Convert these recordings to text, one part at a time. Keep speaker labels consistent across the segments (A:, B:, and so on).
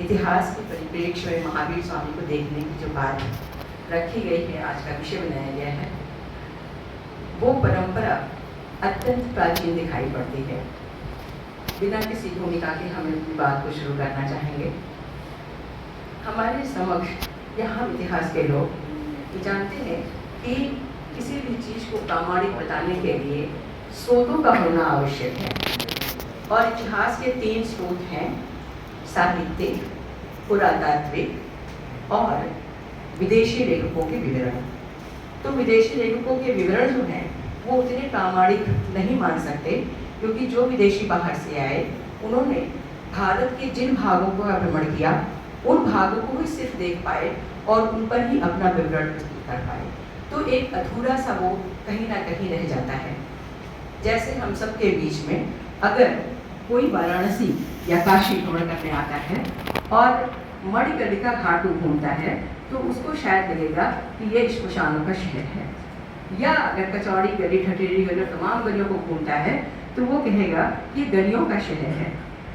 A: इतिहास के परिप्रेक्ष्य में महावीर स्वामी को देखने की जो बात रखी गई है, आज का विषय बनाया गया है, वो परंपरा अत्यंत प्राचीन दिखाई पड़ती है। बिना किसी भूमिका के हम अपनी बात को शुरू करना चाहेंगे। हमारे समक्ष यहाँ इतिहास के लोग जानते हैं कि किसी भी चीज़ को प्रामाणिक बताने के लिए स्रोतों का होना आवश्यक है, और इतिहास के 3 स्रोत हैं: साहित्यिक, पुरातात्विक और विदेशी लेखकों के विवरण। तो विदेशी लेखकों के विवरण जो हैं वो उतने प्रामाणिक नहीं मान सकते, क्योंकि जो विदेशी बाहर से आए उन्होंने भारत के जिन भागों को भ्रमण किया उन भागों को ही सिर्फ देख पाए और उन पर ही अपना विवरण प्रस्तुत कर पाए। तो एक अधूरा सा वो कहीं ना कहीं रह जाता है। जैसे हम सब के बीच में अगर कोई वाराणसी या काशी भ्रमण करने आता है और मणिकर्णिका घाट घूमता है तो उसको शायद लगेगा कि ये श्मशानों का शहर है, या अगर कचौड़ी गली, ठठेरी गली, तमाम गलियों को घूमता है तो वो कहेगा कि गलियों का शहर है।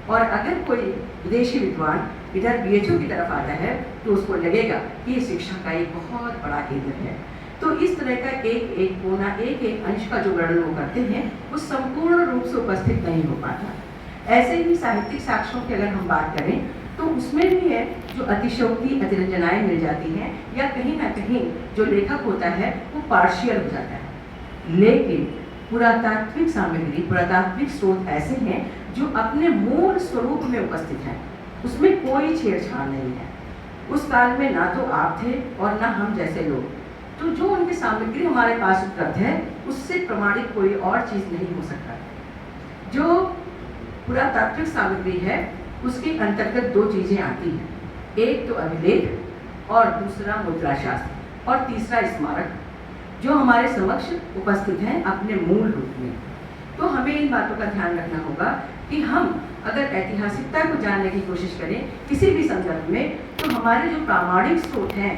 A: और अगर कोई विदेशी विद्वान इधर BHU की तरफ आता है तो उसको लगेगा कि ये शिक्षा का एक बहुत बड़ा केंद्र है। तो इस तरह का एक एक कोना, एक एक अंश का जो वर्णन वो करते हैं वो संपूर्ण रूप से उपस्थित नहीं हो पाता। ऐसे ही साहित्यिक साक्ष्यों की अगर हम बात करें तो उसमें भी है जो अतिशयोक्ति, अतिरंजनाएं मिल जाती हैं, या कहीं ना कहीं जो लेखक होता है वो पार्शियल हो जाता है। लेकिन पुरातात्विक सामग्री, पुरातात्विक स्रोत ऐसे हैं जो अपने मूल स्वरूप में उपस्थित हैं, उसमें कोई छेड़छाड़ नहीं है। उस काल में ना तो आप थे और ना हम जैसे लोग, तो जो उनकी सामग्री हमारे पास उपलब्ध है उससे प्रमाणित कोई और चीज़ नहीं हो सकता। जो पुरातात्विक सामग्री है उसके अंतर्गत 2 चीज़ें आती हैं, एक तो अभिलेख और दूसरा मुद्राशास्त्र और तीसरा स्मारक, जो हमारे समक्ष उपस्थित हैं अपने मूल रूप में। तो हमें इन बातों का ध्यान रखना होगा कि हम अगर ऐतिहासिकता को जानने की कोशिश करें किसी भी संदर्भ में, तो हमारे जो प्रामाणिक स्रोत हैं,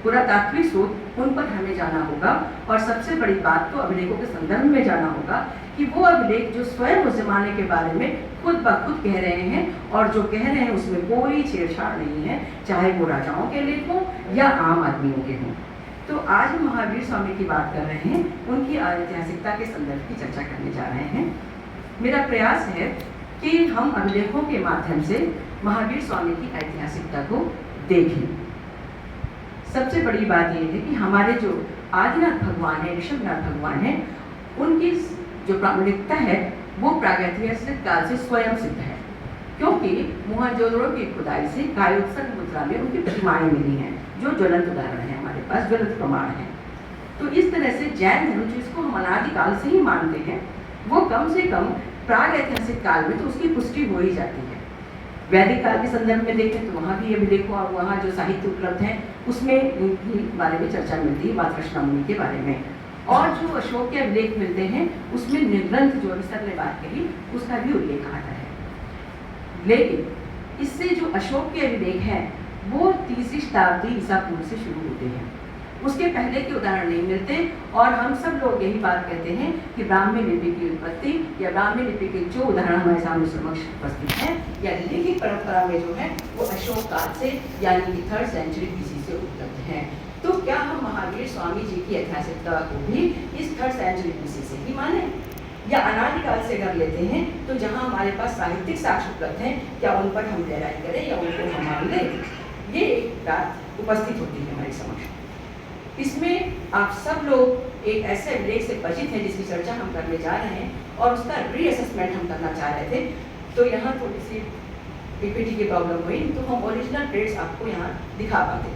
A: पुरातात्विक स्रोत, उन पर हमें जाना होगा। और सबसे बड़ी बात तो अभिलेखों के संदर्भ में जाना होगा कि वो अभिलेख जो स्वयं उस जमाने के बारे में खुद ब खुद कह रहे हैं, और जो कह रहे हैं उसमें कोई छेड़छाड़ नहीं है, चाहे वो राजाओं के लेख हों या आम आदमियों के हों। तो आज हम महावीर स्वामी की बात कर रहे हैं, उनकी ऐतिहासिकता के संदर्भ की चर्चा करने जा रहे हैं। मेरा प्रयास है कि हम अभिलेखों के माध्यम से महावीर स्वामी की ऐतिहासिकता को देखें। सबसे बड़ी बात यह है कि हमारे जो आदिनाथ भगवान है, ऋषभनाथ भगवान है, उनकी जो प्रामाणिकता है वो प्रागैतिहासिक काल से स्वयं सिद्ध है, क्योंकि मोहनजोदड़ो की खुदाई से कायोत्सर्ग मुद्रा में उनकी प्रतिमाएं मिली हैं, जो ज्वलंत उदाहरण है, हमारे पास ज्वलंत प्रमाण है। तो इस तरह से जैन धर्म जिसको हम अनादिकाल से ही मानते हैं, वो कम से कम प्रागैतिहासिक काल में तो उसकी पुष्टि हो ही जाती है। वैदिक काल के संदर्भ में देखें तो वहाँ भी ये भी देखो, और वहाँ जो साहित्य उपलब्ध है उसमें इनके बारे में चर्चा मिलती है, मातृष्णा मुनि के बारे में। और जो अशोक के अभिलेख मिलते हैं उसमें निर्ग्रंथ, जो अभी सर ने बात कही, उसका भी उल्लेख आता है। लेकिन इससे जो अशोक के अभिलेख हैं वो 3री शताब्दी ईसा पूर्व से शुरू होते हैं, उसके पहले के उदाहरण नहीं मिलते। और हम सब लोग यही बात कहते हैं कि ब्राह्मी लिपि की उत्पत्ति या ब्राह्मी लिपि के जो उदाहरण हमारे सामने समक्ष उपस्थित हैं या लिखित परंपरा में जो है वो अशोक काल से, यानी कि 3rd सेंचुरी BC से उपलब्ध हैं। तो क्या हम महावीर स्वामी जी की ऐतिहासिकता को भी इस 3rd सेंचुरी BC से ही माने, या अनादिकाल से कर लेते हैं? तो जहाँ हमारे पास साहित्यिक साक्ष्य उपलब्ध हैं, क्या उन पर हम गहराई करें या उनको हम मान लें? ये एक बात उपस्थित होती है हमारे समक्ष। इसमें आप सब लोग एक ऐसे अभिलेख से परिचित हैं जिसकी चर्चा हम करने जा रहे हैं, और उसका रीअसेसमेंट हम करना चाह रहे थे। तो यहाँ थोड़ी सी PPT की प्रॉब्लम हुई, तो हम ओरिजिनल डेट्स आपको यहाँ दिखा पाते।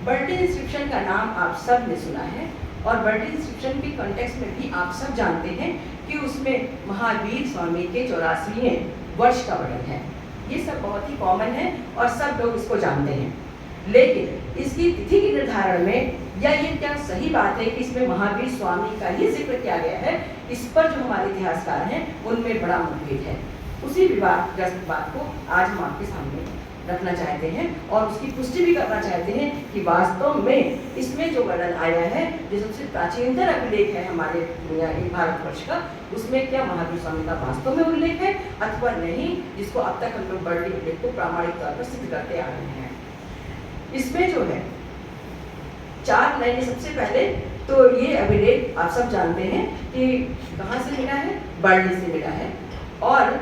A: बर्टन इंस्क्रिप्शन का नाम आप सब ने सुना है, और बर्टन इंस्क्रिप्शन के कॉन्टेक्स्ट में भी आप सब जानते हैं कि उसमें महावीर स्वामी के 84वें वर्ष का वर्णन है। ये सब बहुत ही कॉमन है और सब लोग इसको जानते हैं। लेकिन इसकी तिथि के निर्धारण में, या ये क्या सही बात है कि इसमें महावीर स्वामी का ही जिक्र किया गया है, इस पर जो हमारे इतिहासकार हैं उनमें बड़ा मतभेद है। उसी विवादग्रस्त बात को आज हम आपके सामने रखना चाहते हैं और उसकी पुष्टि भी करना चाहते हैं कि वास्तव में इसमें जो वर्णन आया है, जो सबसे प्राचीनतम अभिलेख है हमारे भारतवर्ष का, उसमें क्या महावीर स्वामी का वास्तव में उल्लेख है अथवा नहीं, जिसको अब तक हम लोग बर्डी अभिलेख को प्रामाणिक तौर पर सिद्ध करते आ रहे हैं। इसमें जो है 4 लाइनें। सबसे पहले तो ये अभिलेख आप सब जानते हैं कि कहाँ से मिला है, बर्डी से मिला है, और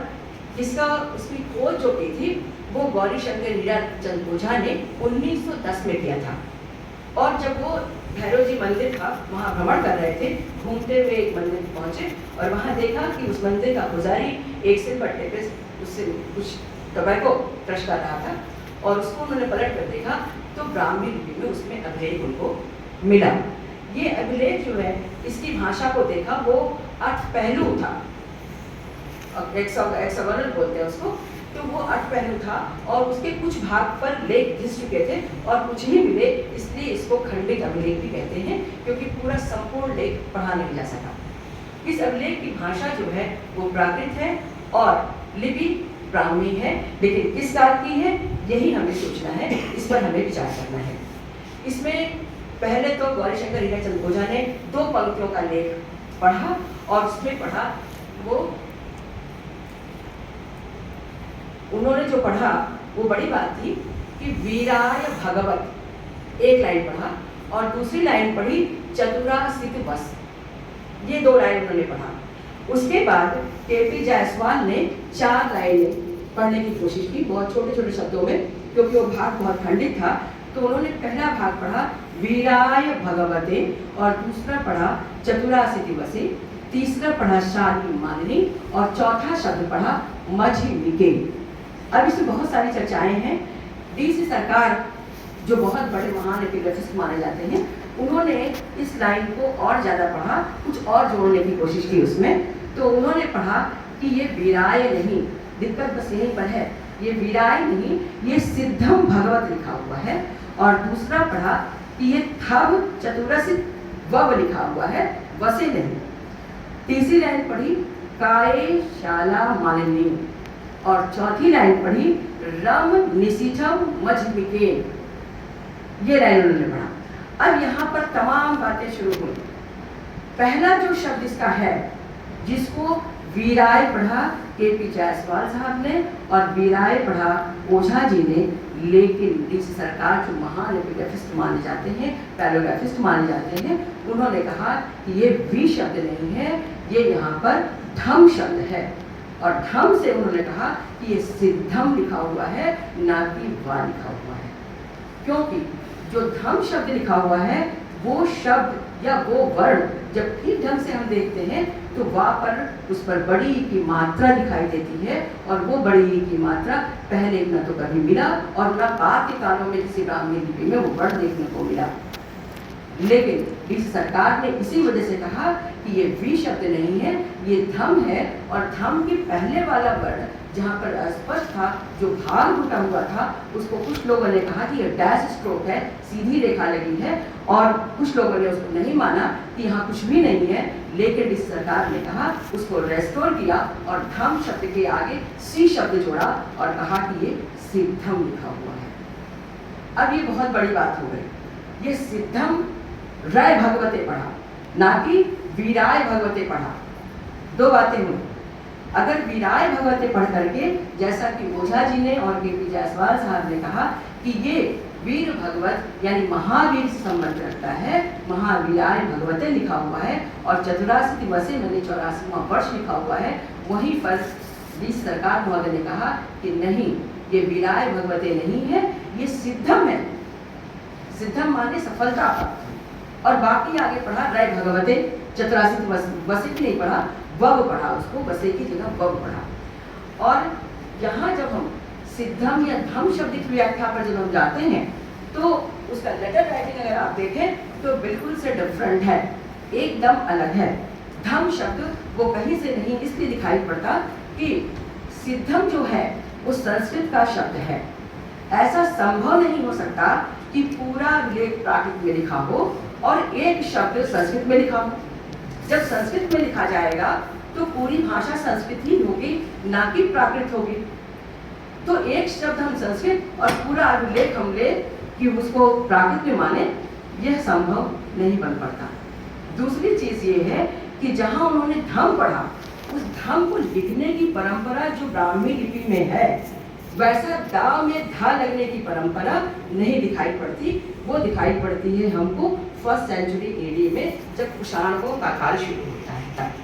A: जिसका उसकी खोज जो की थी वो गौरी शंकर हीराचंद ओझा ने 1910 में किया था। और जब वो भैरव जी मंदिर का वहाँ भ्रमण कर रहे थे, घूमते हुए एक मंदिर पहुँचे और वहाँ देखा कि उस मंदिर का पुजारी एक सिलबट्टे पे उससे कुछ टबैको क्रश कर रहा था, और उसको उन्होंने पलट कर देखा तो ब्राह्मी लिपि में उसमें अभिलेख उनको मिला। ये अभिलेख जो है, इसकी भाषा को देखा, वो 8 पहलू था, हेक्सागोनल बोलते हैं उसको, तो वो 8 पहलू था और उसके कुछ भाग पर लेख घिस चुके थे और कुछ ही मिले, इसलिए इसको खंडित अभिलेख भी कहते हैं, क्योंकि पूरा संपूर्ण लेख पढ़ा नहीं जा सका। इस अभिलेख की भाषा जो है वो प्राकृत है और लिपि ब्राह्मी है, लेकिन किस काल की है यही हमें सोचना है, इस पर हमें विचार करना है। इसमें पहले तो गौरी शंकर हीराचंद ओझा ने 2 पंक्तियों का लेख पढ़ा और उसमें पढ़ा, वो उन्होंने जो पढ़ा वो बड़ी बात थी कि वीराय भगवत, एक लाइन पढ़ा, और दूसरी लाइन पढ़ी चतुरासित वस, ये 2 लाइन उन्होंने पढ़ा। उसके बाद केपी जायसवाल ने 4 लाइनें पढ़ने की कोशिश की, बहुत छोटे छोटे शब्दों में, क्योंकि वो भाग बहुत खंडित था। तो उन्होंने पहला भाग पढ़ा वीराय भगवते, और दूसरा पढ़ा चतुरासिति वसे, तीसरा पढ़ा शांति मालिनी, और चौथा शब्द पढ़ा मझिमिके। अब इसमें बहुत सारी चर्चाएं हैं। डीसी सरकार जो बहुत बड़े महान एपिग्राफिस्ट माने जाते हैं, उन्होंने इस लाइन को और ज़्यादा पढ़ा, कुछ और जोड़ने की कोशिश की उसमें। तो उन्होंने पढ़ा कि ये वीराय नहीं, दिक्कत बस यहीं पर है, ये वीराय नहीं, ये सिद्धम भगवत लिखा हुआ है। और दूसरा पढ़ा कि ये थव चतुरसित वव लिखा हुआ है, वसे नहीं। तीसरी लाइन पढ़ी काय शाला मालिनी, और चौथी लाइन पढ़ी रम निशिथम मझमिके, ये लाइन उन्होंने पढ़ा। अब यहाँ पर तमाम बातें शुरू हुई। पहला जो शब्द इसका है, जिसको वीराय पढ़ा केपी जायसवाल साहब ने और वीराय पढ़ा ओझा जी ने, लेकिन डीसी सरकार जो महान एपिग्राफिस्ट माने जाते हैं, पैलोग्राफिस्ट माने जाते हैं, उन्होंने कहा कि ये वी शब्द नहीं है, ये यहाँ पर धम शब्द है। और धम से उन्होंने कहा कि ये सिद्धम लिखा हुआ है, ना कि वा लिखा हुआ है, क्योंकि जो धम शब्द लिखा हुआ है वो शब्द या वो वर्ण जब ठीक ढंग से हम देखते हैं तो वा पर उस पर बड़ी ई की मात्रा दिखाई देती है, और वो बड़ी ई की मात्रा पहले न तो कभी मिला और न बाद के कालों में किसी ब्राह्मी लिपि में वो वर्ण देखने को मिला। लेकिन डीसी सरकार ने इसी वजह से कहा कि ये वी शब्द नहीं है, ये धम है, और धम के पहले वाला वर्ण जहाँ पर अस्पष्ट था, जो भाग घुटा हुआ था, उसको कुछ लोगों ने कहा कि ये डैश स्ट्रोक है, सीधी रेखा लगी है, और कुछ लोगों ने उसको नहीं माना कि यहाँ कुछ भी नहीं है। लेकिन डीसी सरकार ने कहा, उसको रेस्टोर किया और धम शब्द के आगे सी शब्द जोड़ा और कहा कि ये सिद्धम लिखा हुआ है। अब ये बहुत बड़ी बात हो गई, ये सिद्धम राय भगवते पढ़ा, ना कि वीराय भगवते पढ़ा। 2 बातें हुई। अगर वीराय भगवते पढ़ करके, जैसा कि ओझा जी ने और केपी जायसवाल साहब ने कहा कि ये वीर भगवत यानी महावीर से संबंध रखता है, महावीराय भगवते लिखा हुआ है, और चतुरासिति वसे मैंने 84वां वर्ष लिखा हुआ है, वहीं पर डीसी सरकार महोदय ने कहा कि नहीं, ये वीराय भगवते नहीं है, ये सिद्धम है। सिद्धम माने सफलता प्राप्त। और बाकी आगे पढ़ा राय भगवते, चतुरासित वसे नहीं पढ़ा, वब पढ़ा, उसको वसे की जगह वब पढ़ा। और यहाँ जब हम सिद्धम या धम शब्द की व्याख्या पर जब हम जाते हैं तो उसका लेटर राइटिंग अगर आप देखें तो बिल्कुल से डिफरेंट है, एकदम अलग है। धम शब्द वो कहीं से नहीं इसलिए दिखाई पड़ता कि सिद्धम जो है वो संस्कृत का शब्द है। ऐसा संभव नहीं हो सकता कि पूरा लेख प्राकृत में लिखा हो और एक शब्द संस्कृत में लिखा हो। जब संस्कृत में लिखा जाएगा तो पूरी भाषा संस्कृत ही होगी, ना कि प्राकृत होगी। तो एक शब्द हम संस्कृत और पूरा अभिलेख हम ले कि उसको प्राकृत में माने, यह संभव नहीं बन पाता। दूसरी चीज ये है कि जहां उन्होंने धम पढ़ा, उस धम को लिखने की परंपरा जो ब्राह्मी लिपि में है, वैसा दा में धा लगने की परंपरा नहीं दिखाई पड़ती। वो दिखाई पड़ती है हमको 1st सेंचुरी एडी में, जब कुषाणकों का काल शुरू होता है तब।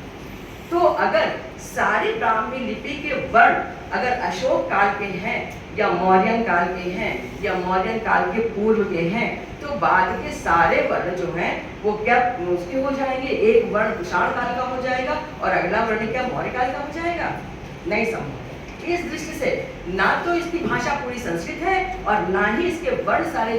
A: तो अगर सारी ब्राह्मी लिपि के वर्ण अगर अशोक काल के हैं या मौर्यन काल के हैं या मौर्यन काल के पूर्व के हैं, तो बाद के सारे वर्ण जो हैं वो क्या उसके हो जाएंगे, एक वर्ण कुषाण काल का हो जाएगा और अगला वर्ण क्या मौर्य काल का हो जाएगा? नहीं संभव। इस दृष्टि से ना तो इसकी भाषा पूरी संस्कृत है और ना ही इसके वर्ण सारे जो